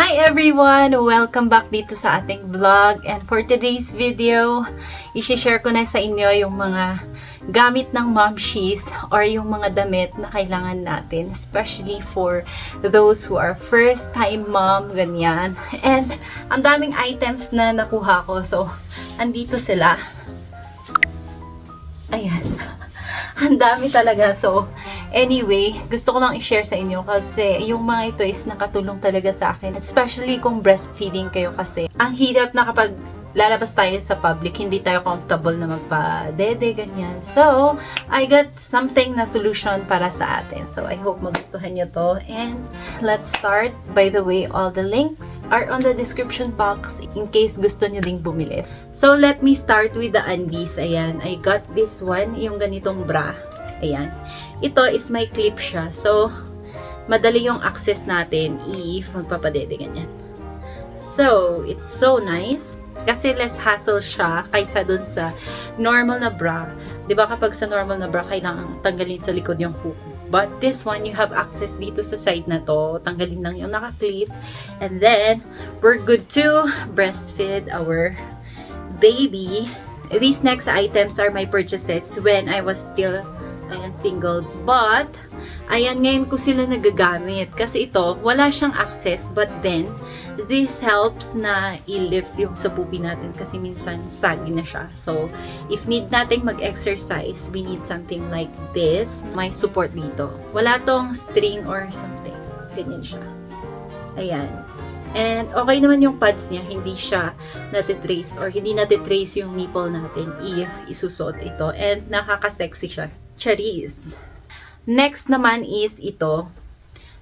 Hi everyone! Welcome back dito sa ating vlog. And for today's video, i-share ko na sa inyo yung mga gamit ng momshies or yung mga damit na kailangan natin. Especially for those who are first time mom, ganyan. And ang daming items na nakuha ko. So, andito sila. Ayan. Ang dami talaga. So, anyway, gusto ko lang i-share sa inyo kasi yung mga ito is nakatulong talaga sa akin. Especially kung breastfeeding kayo kasi. Ang hirap na kapag lalabas tayo sa public, hindi tayo comfortable na magpa-dede, ganyan. So, I got something na solution para sa atin. So, I hope magustuhan nyo to. And, let's start. By the way, all the links are on the description box in case gusto nyo ding bumili. So, let me start with the undies. Ayan, I got this one, yung ganitong bra. Ayan. Ito is may clip siya. So, madali yung access natin if magpapadede, ganyan. So, it's so nice. Kasi less hassle siya kaysa dun sa normal na bra. Diba kapag sa normal na bra, kailangan tanggalin sa likod yung hook. But this one, you have access dito sa side na to. Tanggalin lang yung naka-clip. And then, we're good to breastfeed our baby. These next items are my purchases when I was still single. But, ayan, ngayon ko sila nagagamit. Kasi ito, wala siyang access. But then, this helps na i-lift yung sa pupi natin. Kasi minsan, saggy na siya. So, if need nating mag-exercise, we need something like this. May support dito. Wala tong string or something. Ganyan siya. Ayan. And, okay naman yung pads niya. Hindi siya natitrace or hindi natitrace yung nipple natin if isusuot ito. And, nakaka-sexy siya. Charis. Next naman is ito.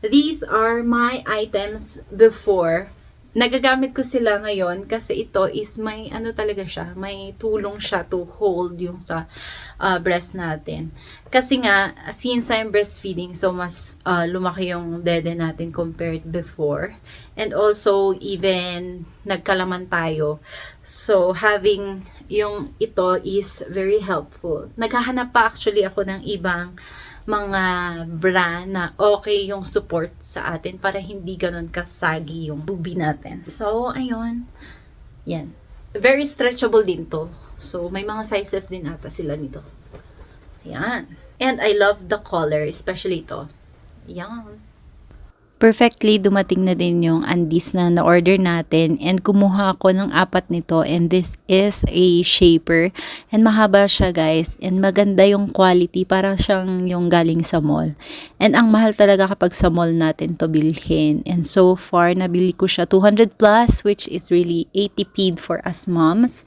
These are my items before. Nagagamit ko sila ngayon kasi ito is may ano talaga siya. May tulong siya to hold yung sa breast natin. Kasi nga, since I'm breastfeeding, so mas lumaki yung dede natin compared before. And also, even nagkalaman tayo. So, having yung ito is very helpful. Naghahanap pa actually ako ng ibang mga bra na okay yung support sa atin para hindi ganun kasagi yung boobie natin. So, ayun. Yan. Very stretchable din to. So, may mga sizes din ata sila nito. Yan. And I love the color, especially ito. Yan. Perfectly dumating na din yung undies na na-order natin and kumuha ako ng 4 nito and this is a shaper and mahaba siya guys and maganda yung quality parang siyang yung galing sa mall and ang mahal talaga kapag sa mall natin to bilhin and so far nabili ko siya 200 plus which is really 80 paid for us moms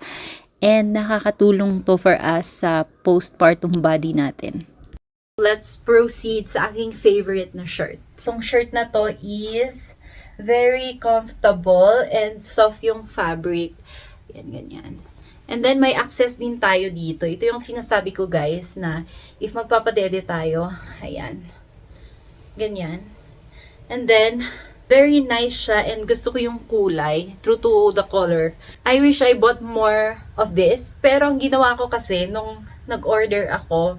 and nakakatulong to for us sa postpartum body natin. Let's proceed sa aking favorite na shirt. Itong shirt na to is very comfortable and soft yung fabric. Yan, ganyan. And then, may access din tayo dito. Ito yung sinasabi ko guys na if magpapadede tayo, ayan. Ganyan. And then, very nice siya and gusto ko yung kulay. True to the color. I wish I bought more of this. Pero ang ginawa ko kasi nung nag-order ako,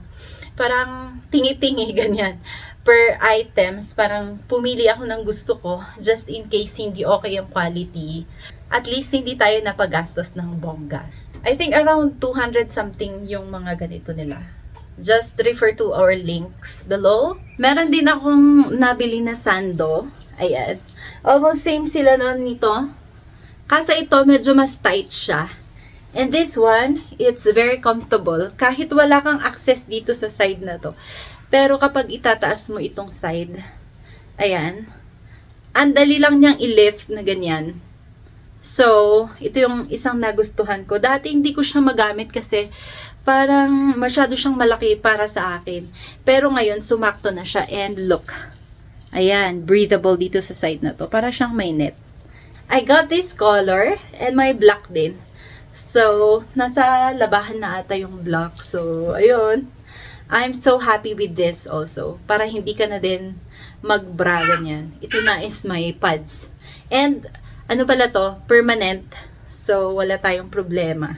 parang tingi-tingi, ganyan, per items, parang pumili ako ng gusto ko, just in case hindi okay yung quality. At least, hindi tayo napagastos ng bongga. I think around 200 something yung mga ganito nila. Just refer to our links below. Meron din akong nabili na sando. Ayan. Almost same sila nun nito. Kasi ito, medyo mas tight siya. And this one, it's very comfortable. Kahit wala kang access dito sa side na to. Pero kapag itataas mo itong side, ayan, ang dali lang niyang i-lift na ganyan. So, ito yung isang nagustuhan ko. Dati hindi ko siya magamit kasi parang masyado siyang malaki para sa akin. Pero ngayon, sumakto na siya. And look, ayan, breathable dito sa side na to. Para siyang may net. I got this color and may black din. So, nasa labahan na ata yung black. So, ayun. I'm so happy with this also. Para hindi ka na din mag-bra ganyan. Ito na is my pads. And, ano pala to? Permanent. So, wala tayong problema.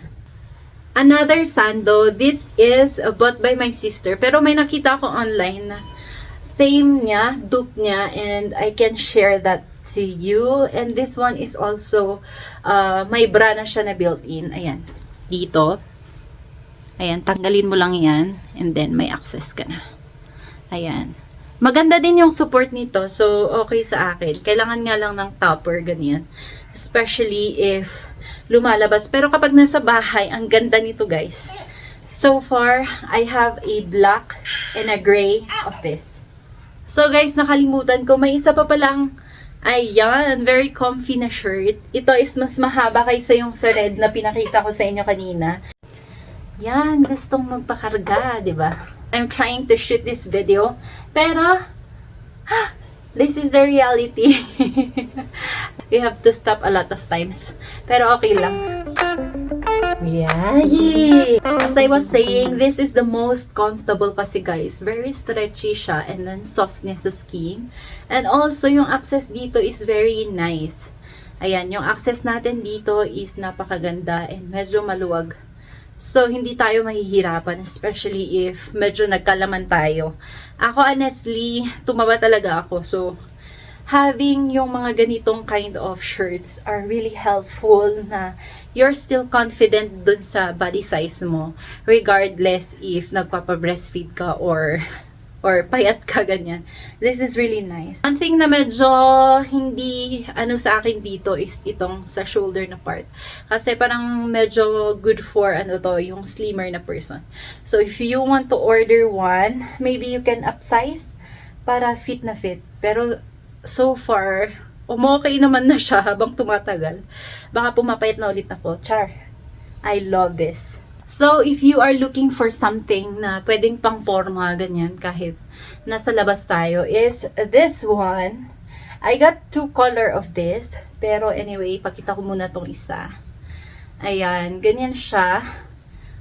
Another sando. This is bought by my sister. Pero may nakita ko online na same niya, dupe niya. And I can share that to you. And this one is also, may bra na siya na built-in. Ayan. Dito. Ayan, tanggalin mo lang yan. And then, may access ka na. Ayan. Maganda din yung support nito. So, okay sa akin. Kailangan nga lang ng topper, ganyan. Especially if lumalabas. Pero kapag nasa bahay, ang ganda nito, guys. So far, I have a black and a gray of this. So, guys, nakalimutan ko. May isa pa palang, ayan, very comfy na shirt. Ito is mas mahaba kaysa yung sa red na pinakita ko sa inyo kanina. Yan, gustong magpakarga, di ba? I'm trying to shoot this video, pero this is the reality. We have to stop a lot of times, pero okay lang. Yay! As I was saying, this is the most comfortable kasi guys. Very stretchy siya and then soft niya sa skin. And also, yung access dito is very nice. Ayan, yung access natin dito is napakaganda and medyo maluwag. So, hindi tayo mahihirapan, especially if medyo nagkalaman tayo. Ako, honestly, tumaba talaga ako. So, having yung mga ganitong kind of shirts are really helpful na you're still confident dun sa body size mo. Regardless if nagpapa-breastfeed ka or payat ka, ganyan. This is really nice. One thing na medyo hindi sa akin dito is itong sa shoulder na part. Kasi parang medyo good for yung slimmer na person. So if you want to order one, maybe you can upsize para fit na fit. Pero so far, okay naman na siya habang tumatagal. Baka pumapayat na ulit ako. Char. I love this. So, if you are looking for something na pwedeng pang forma, ganyan, kahit nasa labas tayo, is this one. I got 2 color of this. Pero anyway, pakita ko muna tong isa. Ayan, ganyan siya.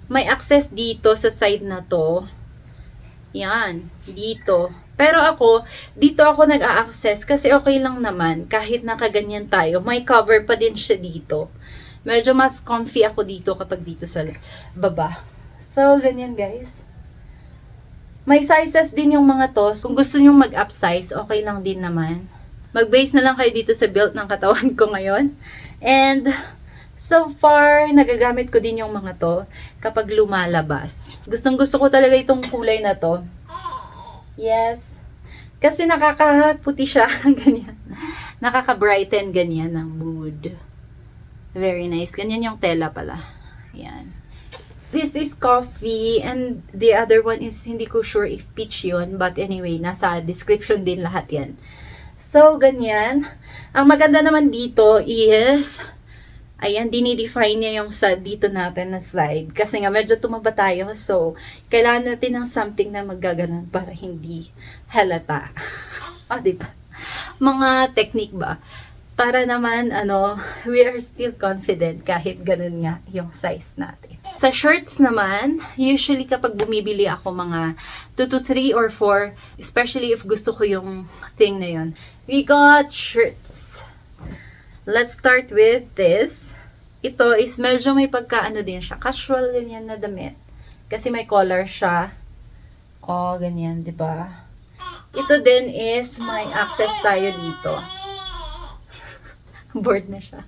May access dito sa side na to. Yan, dito. Pero ako, dito ako nag-a-access kasi okay lang naman. Kahit nakaganyan tayo, may cover pa din siya dito. Medyo mas comfy ako dito kapag dito sa baba. So, ganyan guys. May sizes din yung mga to. Kung gusto nyo mag-upsize, okay lang din naman. Mag-base na lang kayo dito sa build ng katawan ko ngayon. And, so far, nagagamit ko din yung mga to kapag lumalabas. Gustong gusto ko talaga itong kulay na to. Yes. Kasi nakakaputi siya. Ganyan. Nakaka-brighten ganyan ng mood. Very nice. Ganyan yung tela pala. Ayan. This is coffee and the other one is hindi ko sure if peach yun. But anyway, nasa description din lahat yan. So, ganyan. Ang maganda naman dito is ayan, dinidefine niya yung sa dito natin na slide. Kasi nga, medyo tumaba tayo. So, kailangan natin ng something na maggaganon para hindi halata. O, diba? Mga technique ba? Para naman, we are still confident kahit ganun nga yung size natin. Sa shirts naman, usually kapag bumibili ako mga 2 to 3 or 4, especially if gusto ko yung thing na yun. We got shirts. Let's start with this. Ito is medyo may pagkaano din siya. Casual ganyan na damit. Kasi may collar siya. O, ganyan, di ba? Ito din is may access tayo dito. Bored na siya.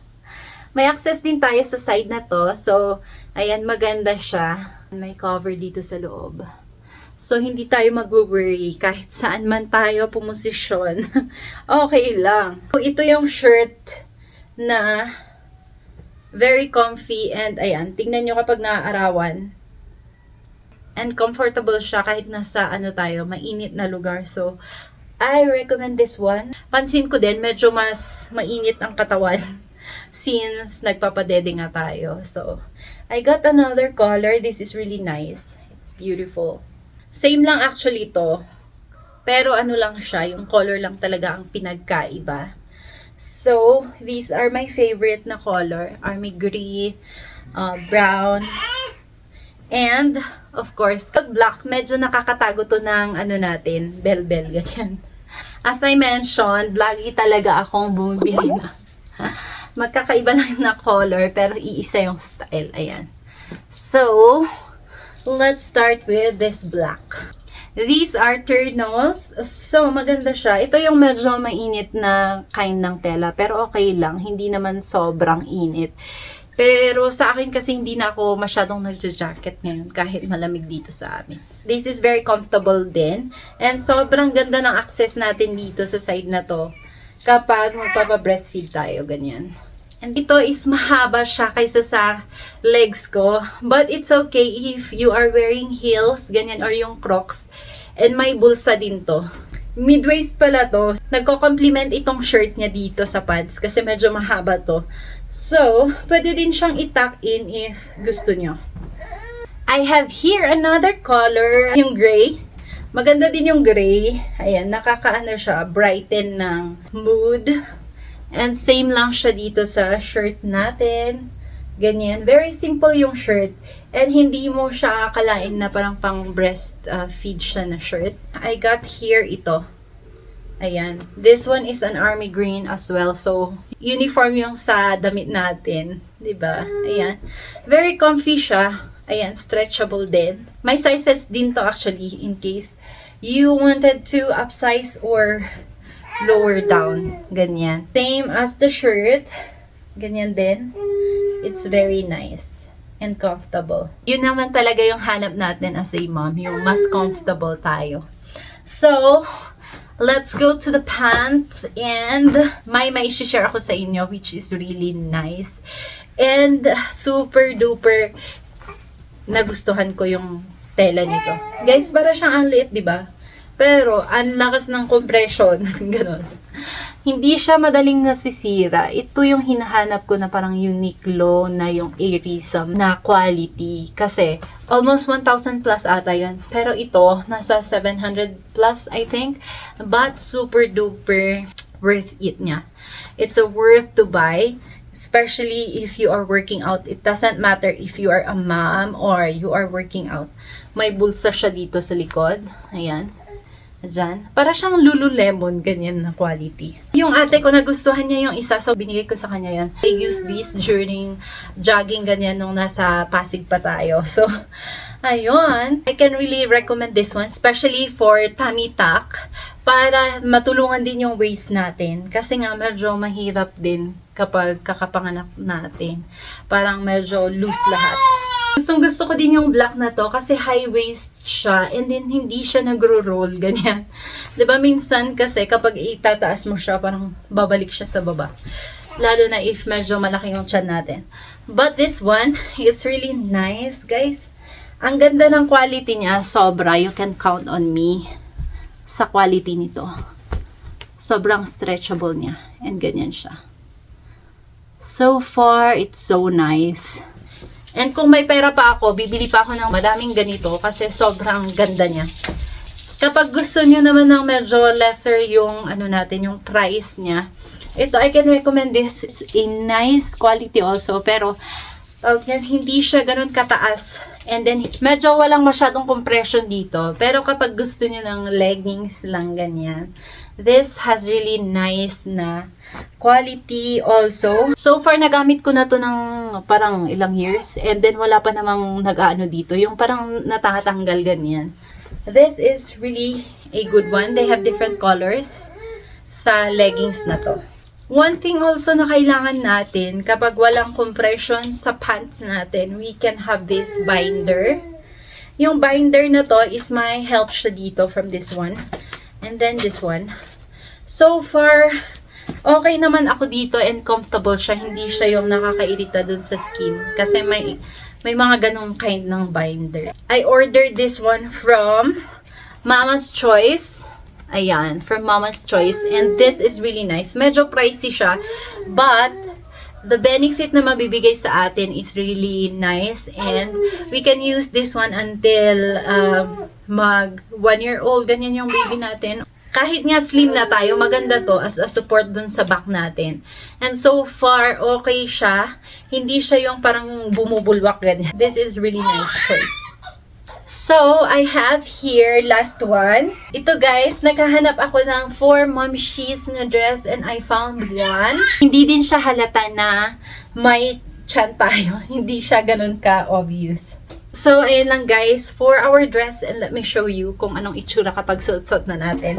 May access din tayo sa side na to. So, ayan, maganda siya. May cover dito sa loob. So, hindi tayo mag-worry. Kahit saan man tayo pumosisyon. Okay lang. So, ito yung shirt na very comfy and ayan, tingnan nyo kapag naaarawan. And comfortable siya kahit nasa tayo, mainit na lugar. So, I recommend this one. Pansin ko din, medyo mas mainit ang katawan since nagpapadede nga tayo. So, I got another color. This is really nice. It's beautiful. Same lang actually to. Pero lang siya, yung color lang talaga ang pinagkaiba. So, these are my favorite na color. Army green, brown, and, of course, black. Medyo nakakatago to ng natin, bell-bell, ganyan. As I mentioned, lagi talaga akong bumibili na. Magkakaiba lang na color, pero iisa yung style. Ayan. So, let's start with this black. These are turnals. So, maganda siya. Ito yung medyo mainit na kind ng tela. Pero okay lang. Hindi naman sobrang init. Pero sa akin kasi hindi na ako masyadong nagja-jacket ngayon kahit malamig dito sa amin. This is very comfortable din. And sobrang ganda ng access natin dito sa side na to kapag magpapa-breastfeed tayo. Ganyan. And ito is mahaba siya kaysa sa legs ko. But it's okay if you are wearing heels, ganyan, or yung Crocs. And may bulsa din to. Mid-waist pala to. Nagko-complement itong shirt niya dito sa pants kasi medyo mahaba to. So, pwede din siyang i-tuck in if gusto nyo. I have here another color, yung gray. Maganda din yung gray. Ayan, nakakaano siya, brighten ng mood. And same lang siya dito sa shirt natin. Ganyan. Very simple yung shirt. And hindi mo siya akalain na parang pang breast feed siya na shirt. I got here ito. Ayan. This one is an army green as well. So, uniform yung sa damit natin. 'Di ba? Ayan. Very comfy siya. Ayan. Stretchable din. May sizes din to actually in case you wanted to upsize or lower down. Ganyan. Same as the shirt. Ganyan din. It's very nice and comfortable. Yun naman talaga yung hanap natin as a mom. Yung mas comfortable tayo. So, let's go to the pants. And may share ako sa inyo which is really nice. And super duper nagustuhan ko yung tela nito. Guys, para siyang ang liit, di ba? Pero, ang lakas ng compression. Ganon. Hindi siya madaling nasisira. Ito yung hinahanap ko na parang Uniqlo na yung Airism na quality. Kasi, almost 1,000 plus ata yun. Pero ito, nasa 700 plus, I think. But, super duper worth it niya. It's a worth to buy. Especially if you are working out. It doesn't matter if you are a mom or you are working out. May bulsa siya dito sa likod. Ayan. Diyan. Para siyang Lululemon, ganyan na quality. Yung ate ko, nagustuhan niya yung isa, so binigay ko sa kanya yan. I use this during jogging, ganyan, nung nasa Pasig pa tayo. So, ayun. I can really recommend this one, especially for tummy tuck, para matulungan din yung waist natin. Kasi nga, medyo mahirap din kapag kakapanganak natin. Parang medyo loose lahat. Gusto ko din yung black na to kasi high waist siya and then hindi siya nagro-roll, ganyan. 'Di ba minsan kasi kapag itataas mo siya, parang babalik siya sa baba. Lalo na if medyo malaki yung tiyan natin. But this one is really nice, guys. Ang ganda ng quality niya, sobra. You can count on me sa quality nito. Sobrang stretchable niya and ganyan siya. So far, it's so nice. And kung may pera pa ako, bibili pa ako ng madaming ganito kasi sobrang ganda niya. Kapag gusto niyo naman ng medyo lesser yung ano natin, yung price niya, ito, I can recommend this. It's a nice quality also, pero hindi siya ganun kataas. And then, medyo walang masyadong compression dito. Pero kapag gusto niyo ng leggings lang ganyan, this has really nice na quality also. So far, nagamit ko na to ng parang ilang years. And then, wala pa namang nag-ano dito. Yung parang natatanggal ganyan. This is really a good one. They have different colors sa leggings na to. One thing also na kailangan natin, kapag walang compression sa pants natin, we can have this binder. Yung binder na to is may help siya dito from this one. And then this one. So far, okay naman ako dito and comfortable siya. Hindi siya yung nakakairita dun sa skin. Kasi may mga ganong kind ng binder. I ordered this one from Mama's Choice. Ayan, from Mama's Choice. And this is really nice. Medyo pricey siya. But, the benefit na mabibigay sa atin is really nice. And, we can use this one until mag 1 year old. Ganyan yung baby natin. Kahit nga slim na tayo, maganda to as a support dun sa back natin. And so far, okay siya. Hindi siya yung parang bumubulwak ganyan. This is really nice choice. So, I have here last one. Ito guys, naghahanap ako ng 4 momshies na dress and I found one. Hindi din siya halata na may tiyan tayo. Hindi siya ganun ka-obvious. So, ayan lang guys, for our dress, and let me show you kung anong itsura kapag suot-suot na natin.